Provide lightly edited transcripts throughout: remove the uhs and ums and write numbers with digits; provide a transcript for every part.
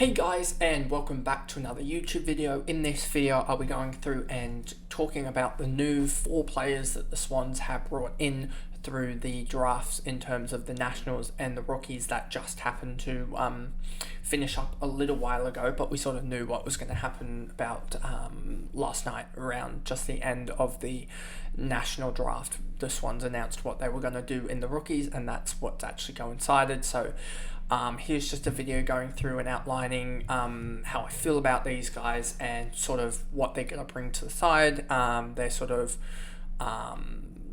Hey guys, and welcome back to another YouTube video. In this video, I'll be going through and talking about the new 4 players that the Swans have brought in through the drafts in terms of the Nationals and the rookies that just happened to finish up a little while ago, but we sort of knew what was going to happen about last night around just the end of the national draft. The Swans announced what they were going to do in the rookies, and that's what's actually coincided. So here's just a video going through and outlining how I feel about these guys and sort of what they're going to bring to the side, their sort of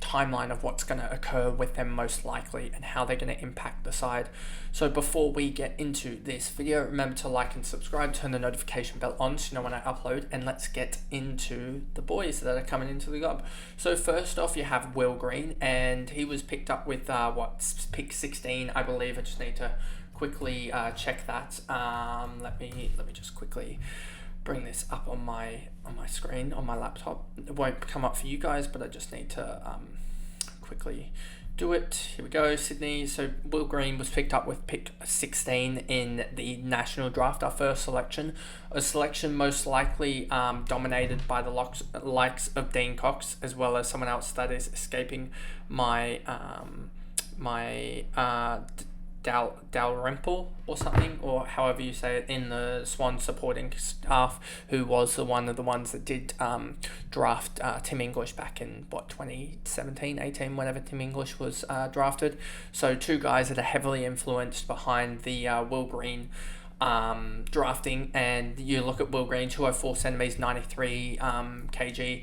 timeline of what's going to occur with them most likely and how they're going to impact the side. So before we get into this video, remember to like and subscribe, turn the notification bell on so you know when I upload, and let's get into the boys that are coming into the club. So first off, you have Will Green, and he was picked up with pick 16, I believe. I just need to quickly check that. Let me just quickly bring this up on my screen on my laptop. It won't come up for you guys, but I just need to quickly do it. Here we go, Sydney. So Will Green was picked up with pick 16 in the national draft, our first selection. A selection most likely dominated by the likes of Dean Cox, as well as someone else that is escaping my Dalrymple or something, or however you say it, in the Swan supporting staff, who was one of the ones that did draft Tim English back in 2017, 18, whenever Tim English was drafted. So 2 guys that are heavily influenced behind the Will Green drafting. And you look at Will Green, 204 centimeters, 93 kg.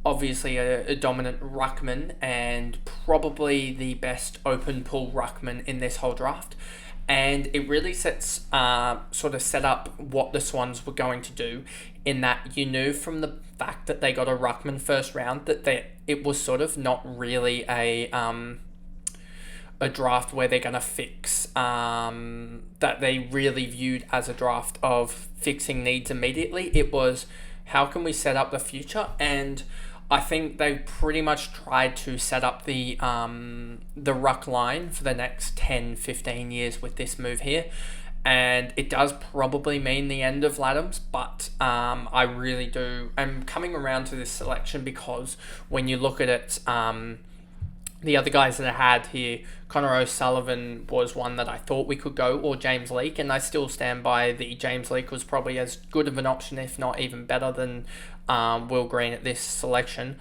Obviously a dominant ruckman, and probably the best open pull ruckman in this whole draft. And it really set up what the Swans were going to do, in that you knew from the fact that they got a ruckman first round that it was sort of not really a draft where they're going to fix, that they really viewed as a draft of fixing needs immediately. It was, how can we set up the future? And I think they pretty much tried to set up the ruck line for the next 10, 15 years with this move here. And it does probably mean the end of Laddams, but I really do. I'm coming around to this selection because when you look at it, the other guys that I had here, Connor O'Sullivan was one that I thought we could go, or James Leake, and I still stand by the James Leake was probably as good of an option, if not even better than Will Green at this selection.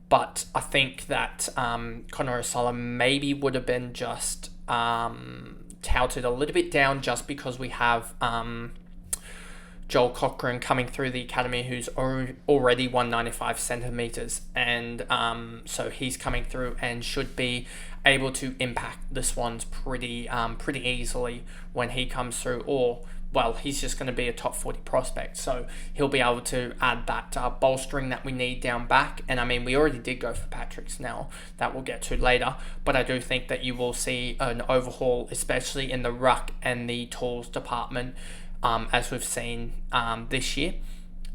But I think that Connor O'Sullivan maybe would have been just touted a little bit down, just because we have Joel Cochran coming through the academy, who's already 195 centimeters, and so he's coming through and should be able to impact the Swans pretty easily when he comes through. Or, well, he's just going to be a top 40 prospect, so he'll be able to add that bolstering that we need down back. And I mean, we already did go for Patrick Snell, that we'll get to later, but I do think that you will see an overhaul, especially in the ruck and the tools department, as we've seen this year,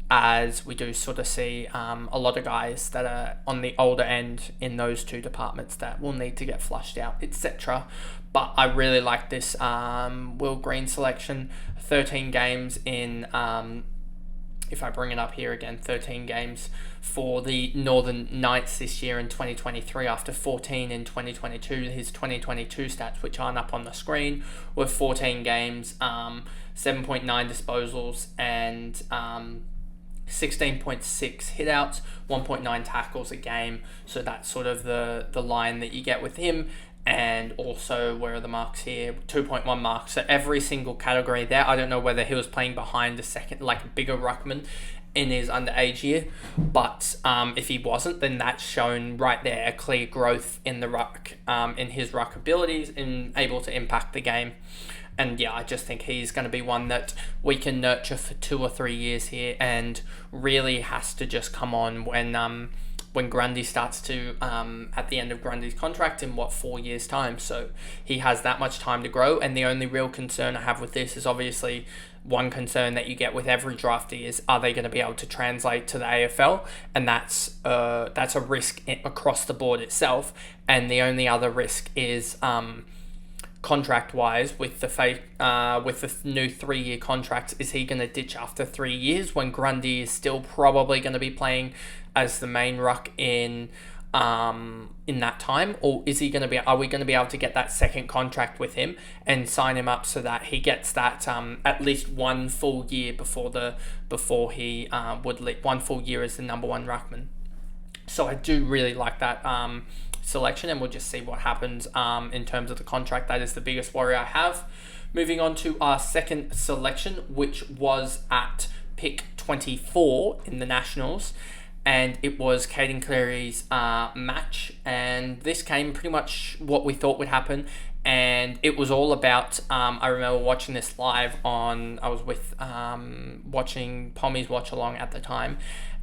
as we do sort of see a lot of guys that are on the older end in those 2 departments that will need to get flushed out, etc. But I really like this Will Green selection. 13 games in, if I bring it up here again, 13 games for the Northern Knights this year in 2023 after 14 in 2022. His 2022 stats, which aren't up on the screen, were 14 games, 7.9 disposals, and 16.6 hitouts, 1.9 tackles a game. So that's sort of the line that you get with him. And also, where are the marks here? 2.1 marks. So every single category there. I don't know whether he was playing behind a second, like a bigger ruckman in his underage year, but if he wasn't, then that's shown right there, a clear growth in the ruck, in his ruck abilities, and able to impact the game. And yeah, I just think he's going to be one that we can nurture for 2 or 3 years here, and really has to just come on when Grundy starts to, at the end of Grundy's contract in 4 years time. So he has that much time to grow. And the only real concern I have with this is, obviously, one concern that you get with every draftee is, are they going to be able to translate to the AFL? And that's a risk across the board itself. And the only other risk is contract wise with the new 3-year contracts. Is he going to ditch after 3 years when Grundy is still probably going to be playing as the main ruck in that time, or is he going to be? Are we going to be able to get that second contract with him and sign him up so that he gets that at least 1 full year before he would leave, 1 full year as the number 1 ruckman? So I do really like that selection, and we'll just see what happens in terms of the contract. That is the biggest worry I have. Moving on to our second selection, which was at pick 24 in the Nationals, and it was Caden Cleary's match, and this came pretty much what we thought would happen, and it was all about, I remember watching this live I was with watching Pommy's watch along at the time,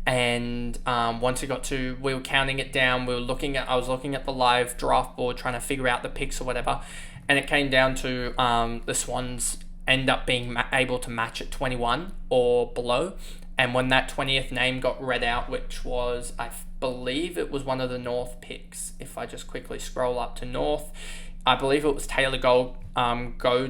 and once it got to, we were counting it down, I was looking at the live draft board trying to figure out the picks or whatever, and it came down to the Swans end up being able to match at 21 or below. And when that 20th name got read out, which was, I believe it was one of the North picks, if I just quickly scroll up to North, I believe it was Taylor Goad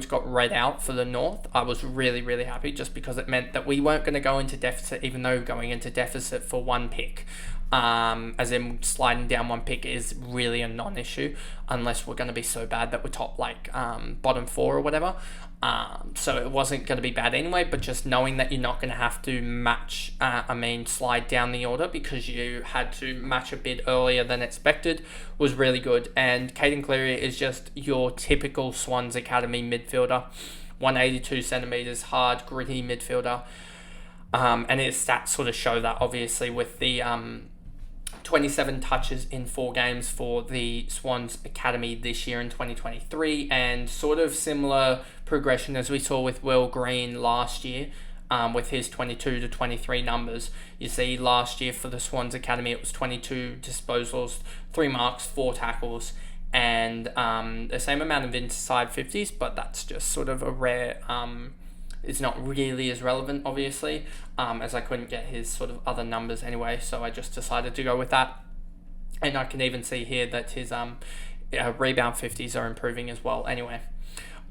got read out for the North. I was really, really happy, just because it meant that we weren't going to go into deficit, even though going into deficit for 1 pick, as in sliding down 1 pick, is really a non-issue, unless we're going to be so bad that we're top bottom 4 or whatever. So it wasn't going to be bad anyway, but just knowing that you're not going to have to slide down the order because you had to match a bit earlier than expected was really good. And Caden Cleary is just your typical Swans Academy midfielder, 182 centimetres, hard, gritty midfielder. And his stats sort of show that, obviously, with the 27 touches in 4 games for the Swans Academy this year in 2023, and sort of similar progression as we saw with Will Green last year, with his 22 to 23 numbers. You see, last year for the Swans Academy, it was 22 disposals, 3 marks, 4 tackles, and the same amount of inside 50s, but that's just sort of a rare... it's not really as relevant, obviously, as I couldn't get his sort of other numbers anyway, so I just decided to go with that. And I can even see here that his rebound 50s are improving as well anyway.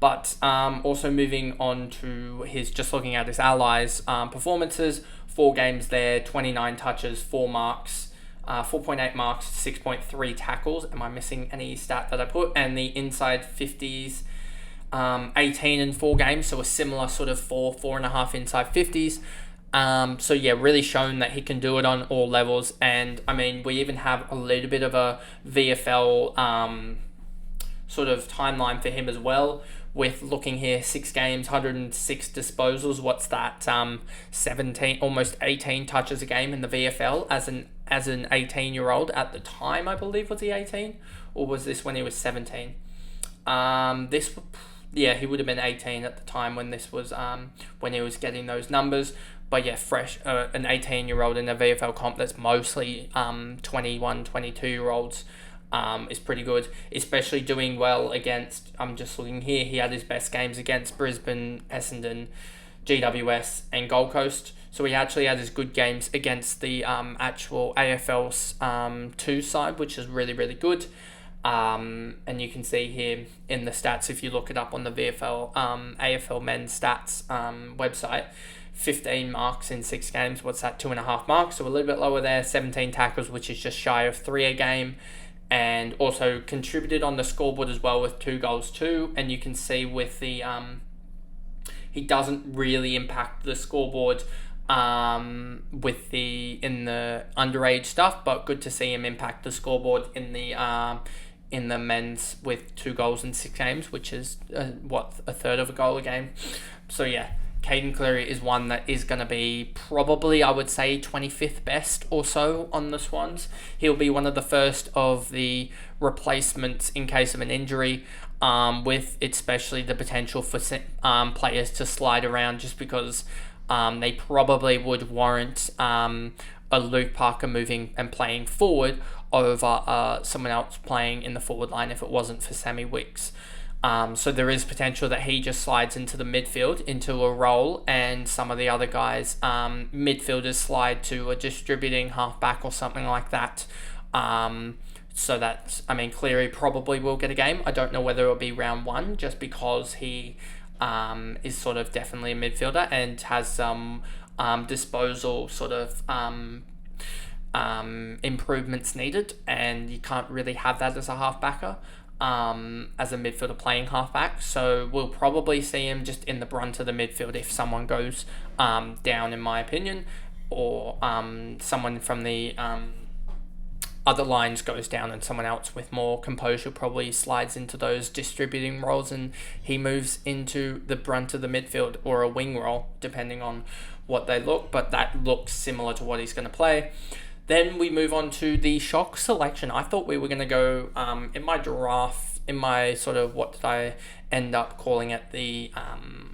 But also moving on to just looking at his allies' performances, 4 games there, 29 touches, 4 marks, 4.8 marks, 6.3 tackles. Am I missing any stat that I put? And the inside 50s, 18 in 4 games, so a similar sort of 4.5 inside 50s. So yeah, really shown that he can do it on all levels. And I mean, we even have a little bit of a VFL sort of timeline for him as well, with looking here, 6 games, 106 disposals. What's that? 17, almost 18 touches a game in the VFL as an 18-year-old at the time, I believe. Was he 18? Or was this when he was 17? Yeah, he would have been 18 at the time when this was when he was getting those numbers. But yeah, fresh, an 18-year-old in a VFL comp that's mostly 21, 22-year-olds is pretty good, especially doing well against, I'm just looking here, he had his best games against Brisbane, Essendon, GWS and Gold Coast. So he actually had his good games against the actual AFL's 2 side, which is really, really good. And you can see here in the stats, if you look it up on the VFL AFL men's stats website, 15 marks in 6 games. What's that? 2.5 marks, so a little bit lower there. 17 tackles, which is just shy of 3 a game, and also contributed on the scoreboard as well with 2 goals too. And you can see with the he doesn't really impact the scoreboard in the underage stuff, but good to see him impact the scoreboard in the men's with 2 goals in 6 games, which is a third of a goal a game. So yeah, Caden Cleary is one that is going to be probably, I would say, 25th best or so on the Swans. He'll be one of the first of the replacements in case of an injury, with especially the potential for players to slide around, just because they probably would warrant a Luke Parker moving and playing forward over someone else playing in the forward line if it wasn't for Sammy Wicks. So there is potential that he just slides into the midfield, into a role, and some of the other guys, midfielders, slide to a distributing halfback or something like that, So that's, I mean, Cleary probably will get a game. I don't know whether it'll be round one, just because he is sort of definitely a midfielder and has some disposal sort of improvements needed, and you can't really have that as a halfbacker, as a midfielder playing halfback. So we'll probably see him just in the brunt of the midfield if someone goes down, in my opinion, or someone from the other lines goes down and someone else with more composure probably slides into those distributing roles and he moves into the brunt of the midfield or a wing role, depending on what they look, but that looks similar to what he's going to play. Then we move on to the shock selection. I thought we were going to go, in my draft, in my sort of, what did I end up calling it, the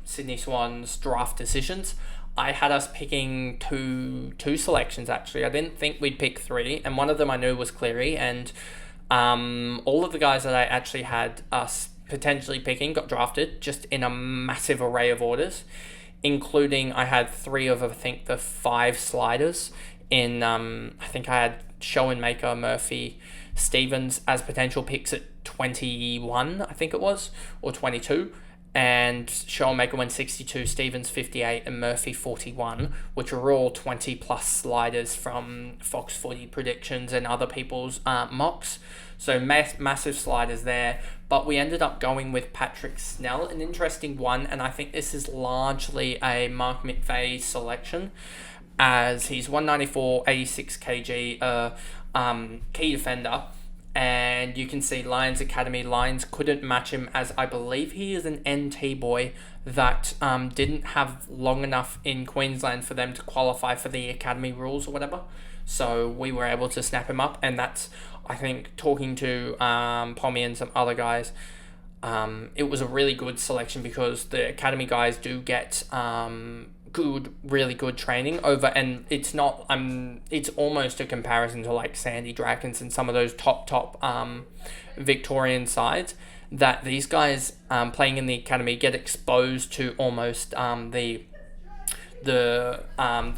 Sydney Swans draft decisions, I had us picking two selections, actually. I didn't think we'd pick three, and one of them I knew was Cleary, and all of the guys that I actually had us potentially picking got drafted, just in a massive array of orders, including I had three of, I think, the 5 sliders in, I think I had Schoenmaker, Murphy, Stevens as potential picks at 21, I think it was, or 22. And Schoenmaker went 62, Stevens 58, and Murphy 41, which are all 20 plus sliders from Fox Footy predictions and other people's mocks. So massive sliders there. But we ended up going with Patrick Snell, an interesting one, and I think this is largely a Mark McVeigh selection, as he's 194, 86 kg, key defender. And you can see Lions Academy. Lions couldn't match him, as I believe he is an NT boy that didn't have long enough in Queensland for them to qualify for the academy rules or whatever. So we were able to snap him up, and that's, I think, talking to Pommy and some other guys, it was a really good selection because the academy guys do get really good training over, and it's not it's almost a comparison to like Sandy Dragons and some of those top Victorian sides, that these guys playing in the academy get exposed to almost the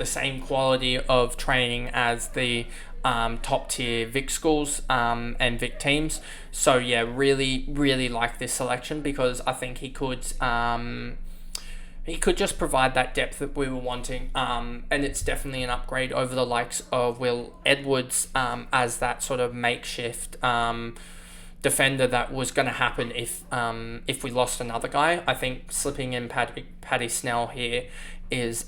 same quality of training as the top tier Vic schools and Vic teams. So yeah, really like this selection, because I think he could just provide that depth that we were wanting, and it's definitely an upgrade over the likes of Will Edwards as that sort of makeshift defender that was going to happen if we lost another guy. I think slipping in Paddy Snell here is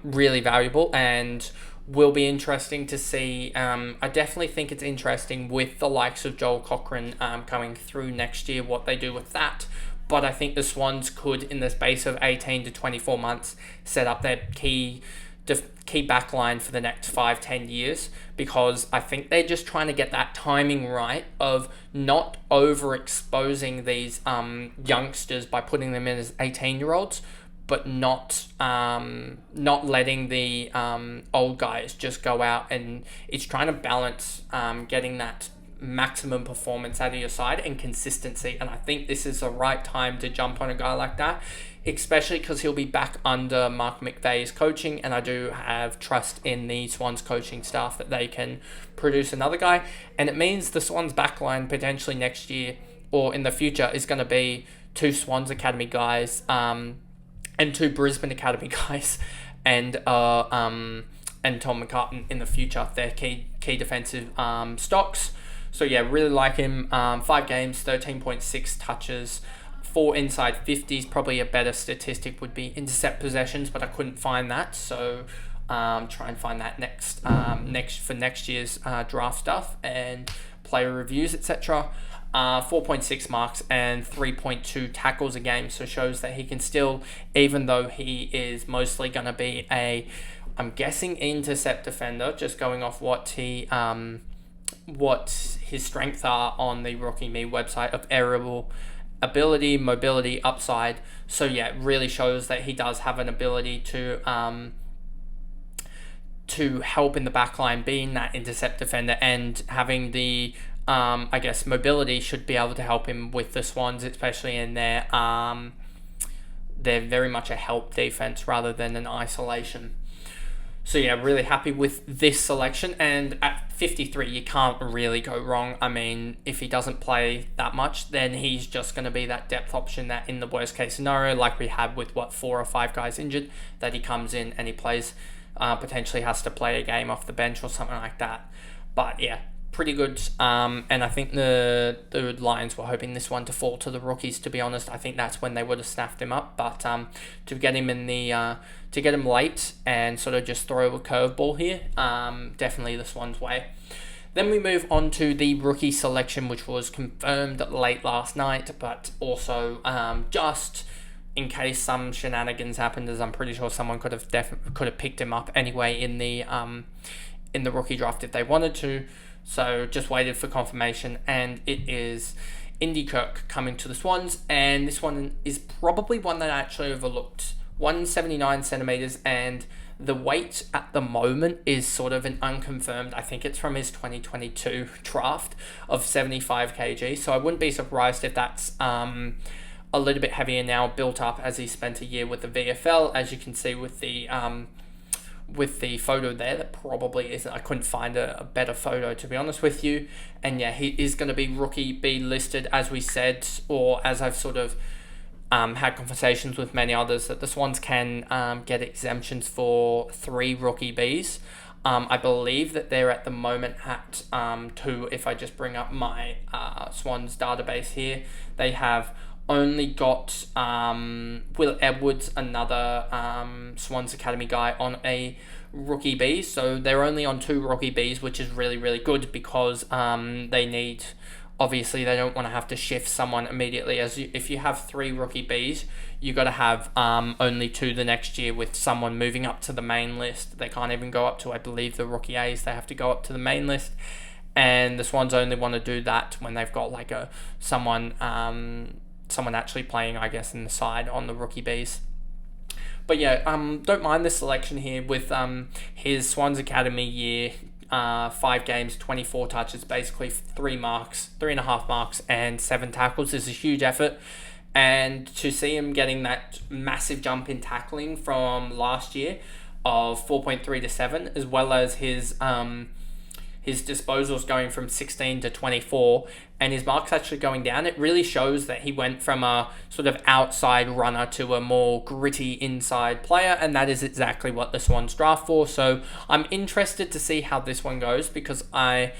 really valuable and will be interesting to see. I definitely think it's interesting with the likes of Joel Cochran coming through next year, what they do with that. But I think the Swans could, in the space of 18 to 24 months, set up their key backline for the next 5-10 years, because I think they're just trying to get that timing right of not overexposing these youngsters by putting them in as 18-year-olds, but not letting the old guys just go out, and it's trying to balance getting that maximum performance out of your side and consistency. And I think this is the right time to jump on a guy like that, especially because he'll be back under Mark McVeigh's coaching, and I do have trust in the Swans coaching staff that they can produce another guy. And it means the Swans backline potentially next year or in the future is going to be 2 Swans Academy guys and 2 Brisbane Academy guys and Tom McCartan in the future. They're key defensive stocks. So yeah, really like him. 5 games, 13.6 touches, 4 inside 50s. Probably a better statistic would be intercept possessions, but I couldn't find that. So try and find that next for next year's draft stuff and player reviews, etc. 4.6 marks and 3.2 tackles a game. So shows that he can still, even though he is mostly going to be I'm guessing intercept defender, just going off what his strengths are on the Rocky Me website of aerial ability, mobility, upside. So yeah, it really shows that he does have an ability to help in the backline, being that intercept defender, and having the I guess mobility should be able to help him with the Swans, especially in their they're very much a help defense rather than an isolation. So yeah, really happy with this selection. And at 53, you can't really go wrong. I mean, if he doesn't play that much, then he's just going to be that depth option that in the worst case scenario, like we had with 4 or 5 guys injured, that he comes in and he plays, potentially has to play a game off the bench or something like that. But yeah, pretty good. And I think the Lions were hoping this one to fall to the rookies, to be honest. I think that's when they would have snapped him up. But to get him in the to get him late and sort of just throw a curveball here, definitely the Swans' way. Then we move on to the rookie selection, which was confirmed late last night, but also just in case some shenanigans happened, as I'm pretty sure someone could have picked him up anyway in the rookie draft if they wanted to. So just waited for confirmation, and it is Indy Kirk coming to the Swans, and this one is probably one that I actually overlooked. 179 centimeters, and the weight at the moment is sort of an unconfirmed. I think it's from his 2022 draft of 75 kg. So I wouldn't be surprised if that's a little bit heavier now, built up as he spent a year with the VFL, as you can see with the photo there. That probably isn't, I couldn't find a better photo, to be honest with you. And yeah, he is going to be rookie B listed, as we said, or as I've sort of had conversations with many others, that the Swans can get exemptions for 3 rookie Bs. I believe that they're at the moment at 2. If I just bring up my Swans database here, they have only got Will Edwards, another Swans Academy guy, on a rookie B. So they're only on 2 rookie Bs, which is really, really good, because they need... Obviously, they don't want to have to shift someone immediately. If you have 3 rookie Bs, you got to have only 2 the next year, with someone moving up to the main list. They can't even go up to, I believe, the rookie As. They have to go up to the main list, and the Swans only want to do that when they've got like someone actually playing, I guess, in the side on the rookie Bs. But yeah, don't mind this selection here with his Swans Academy year. 5 games, 24 touches, basically 3.5 marks, and 7 tackles is a huge effort. And to see him getting that massive jump in tackling from last year of 4.3 to 7, as well as his disposals going from 16 to 24, and his marks actually going down, it really shows that he went from a sort of outside runner to a more gritty inside player, and that is exactly what the Swans draft for. So I'm interested to see how this one goes, because I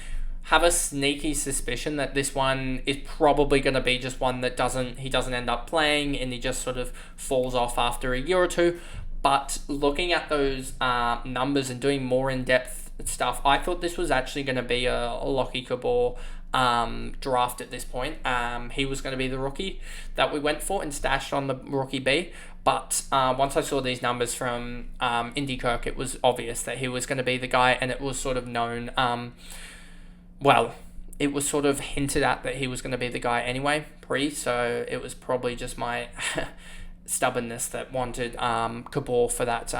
have a sneaky suspicion that this one is probably going to be just one that he doesn't end up playing, and he just sort of falls off after a year or two. But looking at those numbers and doing more in-depth stuff, I thought this was actually going to be a Lockie Kabor draft at this point. He was going to be the rookie that we went for and stashed on the rookie B. But once I saw these numbers from Indy Kirk, it was obvious that he was going to be the guy, and it was sort of known. It was sort of hinted at that he was going to be the guy anyway, so it was probably just my stubbornness that wanted Kabor for that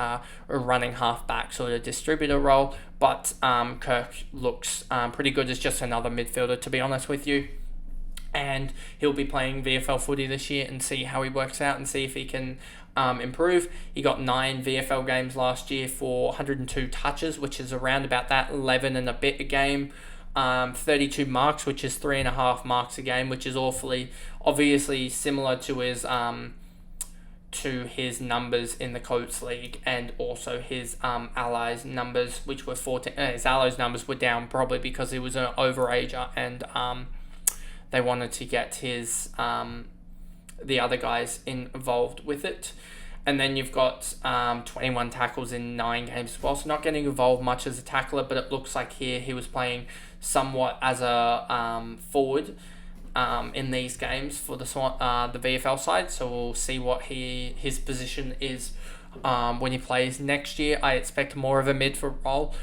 running halfback sort of distributor role. But Kirk looks pretty good as just another midfielder, to be honest with you. And he'll be playing VFL footy this year and see how he works out and see if he can improve. He got 9 VFL games last year for 102 touches, which is around about that 11 and a bit a game. 32 marks, which is 3.5 marks a game, which is obviously similar to his numbers in the Coates League, and also his Allies numbers, which were 14. His Allies numbers were down probably because he was an overager, and they wanted to get his the other guys involved with it. And then you've got 21 tackles in 9 games as well, so not getting involved much as a tackler, but it looks like here he was playing somewhat as a forward in these games for the VFL side. So we'll see what his position is when he plays next year. I expect more of a midfield role,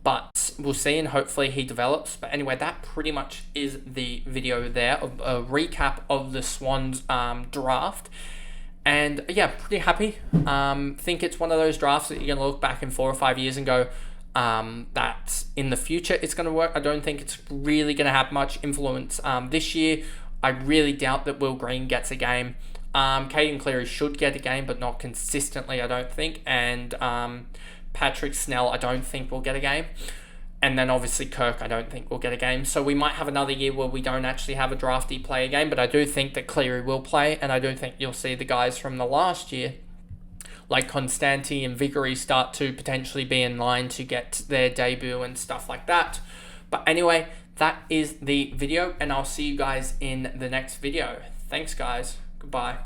but we'll see, and hopefully he develops. But anyway, that pretty much is the video there, of a recap of the Swans draft. And yeah, pretty happy. Think it's one of those drafts that you're going to look back in 4 or 5 years and go, that in the future it's going to work. I don't think it's really going to have much influence this year. I really doubt that Will Green gets a game Caden Cleary should get a game, but not consistently, I don't think. And Patrick Snell, I don't think will get a game. And then obviously Kirk, I don't think will get a game. So we might have another year where we don't actually have a draftee play a game, but I do think that Cleary will play, and I do think you'll see the guys from the last year, like Constanti and Vigoury, start to potentially be in line to get their debut and stuff like that. But anyway, that is the video, and I'll see you guys in the next video. Thanks, guys. Goodbye.